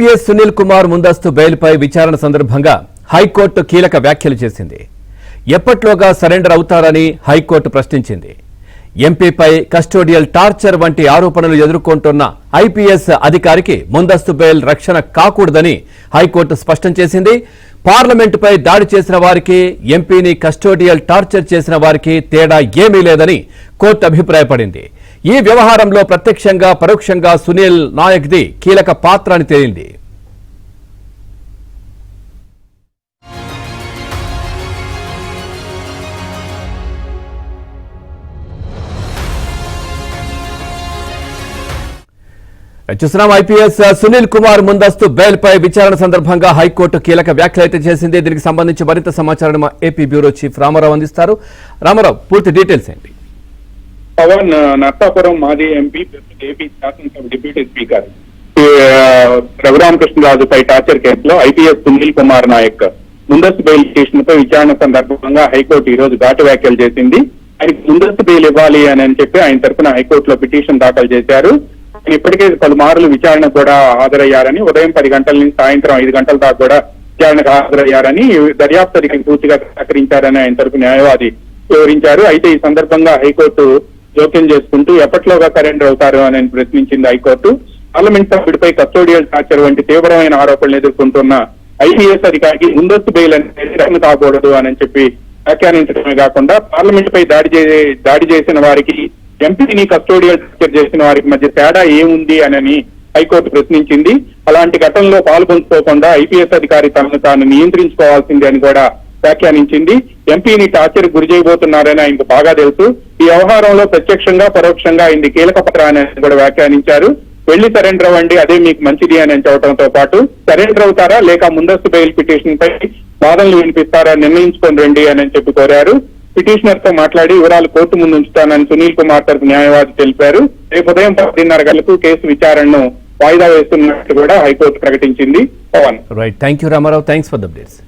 IPS Sunil Kumar ముందస్తు బెయిల్పై విచారణ సందర్భంగా హైకోర్టు కీలక వ్యాఖ్యలు చేసింది. ఎప్పట్లోగా సరెండర్ అవుతారని హైకోర్టు ప్రశ్నించింది. ఎంపీపై కస్టోడియల్ టార్చర్ వంటి ఆరోపణలు ఎదుర్కొంటున్న ఐపీఎస్ అధికారికి ముందస్తు బెయిల్ రక్షణ కాకూడదని హైకోర్టు స్పష్టం చేసింది. పార్లమెంటుపై దాడి చేసిన వారికి, ఎంపీని కస్టోడియల్ టార్చర్ చేసిన వారికి తేడా ఏమీ లేదని కోర్టు అభిప్రాయపడింది. ఈ వ్యవహారంలో ప్రత్యక్షంగా పరోక్షంగా సునీల్ నాయక్ది కీలక పాత్ర అని తేలింది. చూస్తున్నాం ఐపీఎస్ సునీల్ కుమార్ ముందస్తు బెయిల్ పై విచారణ సందర్భంగా హైకోర్టు కీలక వ్యాఖ్యలు అయితే చేసింది. దీనికి సంబంధించి మరింత సమాచారం ఏపీ బ్యూరో చీఫ్ రామారావు అందిస్తారు. రామారావు, పూర్తి డీటెయిల్స్ ఏంటి? పవన్ నర్సాపురం మాజీ ఎంపీ, ఏపీ శాసనసభ డిప్యూటీ స్పీకర్ రఘురామకృష్ణరాజుపై టార్చర్ కేసులో ఐపీఎస్ సునీల్ కుమార్ నాయక్ ముందస్తు బెయిల్ పిటిషన్పై విచారణ సందర్భంగా హైకోర్టు ఈ రోజు ఘాటు వ్యాఖ్యలు చేసింది. ఆయనకు ముందస్తు బెయిల్ ఇవ్వాలి అని చెప్పి ఆయన తరఫున హైకోర్టులో పిటిషన్ దాఖలు చేశారు. ఆయన ఇప్పటికే పలుమార్లు విచారణ కూడా హాజరయ్యారని, ఉదయం 10 గంటల నుంచి సాయంత్రం 5 గంటల దాకా కూడా విచారణకు హాజరయ్యారని, దర్యాప్తు అధికారికి పూర్తిగా సహకరించారని ఆయన తరఫు న్యాయవాది వివరించారు. అయితే ఈ సందర్భంగా హైకోర్టు జోక్యం చేసుకుంటూ ఎప్పట్లోగా సరెండర్ అవుతారు అని ప్రశ్నించింది హైకోర్టు. పార్లమెంట్ సభ్యుడిపై కస్టోడియల్ టార్చర్ వంటి తీవ్రమైన ఆరోపణలు ఎదుర్కొంటున్న ఐపీఎస్ అధికారికి ముందస్తు బెయిల్ అనేది కాకూడదు అని చెప్పి వ్యాఖ్యానించడమే కాకుండా పార్లమెంట్ పై దాడి చేసిన వారికి, ఎంపీని కస్టోడియల్ టార్చర్ చేసిన వారికి మధ్య తేడా ఏముంది అని హైకోర్టు ప్రశ్నించింది. అలాంటి ఘటనలో పాల్గొనుకోకుండా ఐపీఎస్ అధికారి తనను తాను నియంత్రించుకోవాల్సింది అని కూడా వ్యాఖ్యానించింది. ఎంపీని టార్చర్ గురి చేయబోతున్నారని ఆయనకు బాగా తెలుసు. ఈ వ్యవహారంలో ప్రత్యక్షంగా పరోక్షంగా ఆయన కీలక పాత్ర అని కూడా వ్యాఖ్యానించారు. వెళ్లి సరెండర్ అవ్వండి, అదే మీకు మంచిది అని చెప్పడంతో పాటు సరెండర్ అవుతారా లేక ముందస్తు బెయిల్ పిటిషన్ పై వాదనలు వినిపిస్తారా నిర్ణయించుకొని రండి అని చెప్పి కోరారు. పిటిషనర్ తో మాట్లాడి వివరాలు కోర్టు ముందు ఉంచుతానని సునీల్ కుమార్ తరఫు న్యాయవాది తెలిపారు. రేపు ఉదయం 10:30 గంటలకు కేసు విచారణను వాయిదా వేస్తున్నట్టు కూడా హైకోర్టు ప్రకటించింది. Pavan, right, thank you Ramarao, thanks for the updates.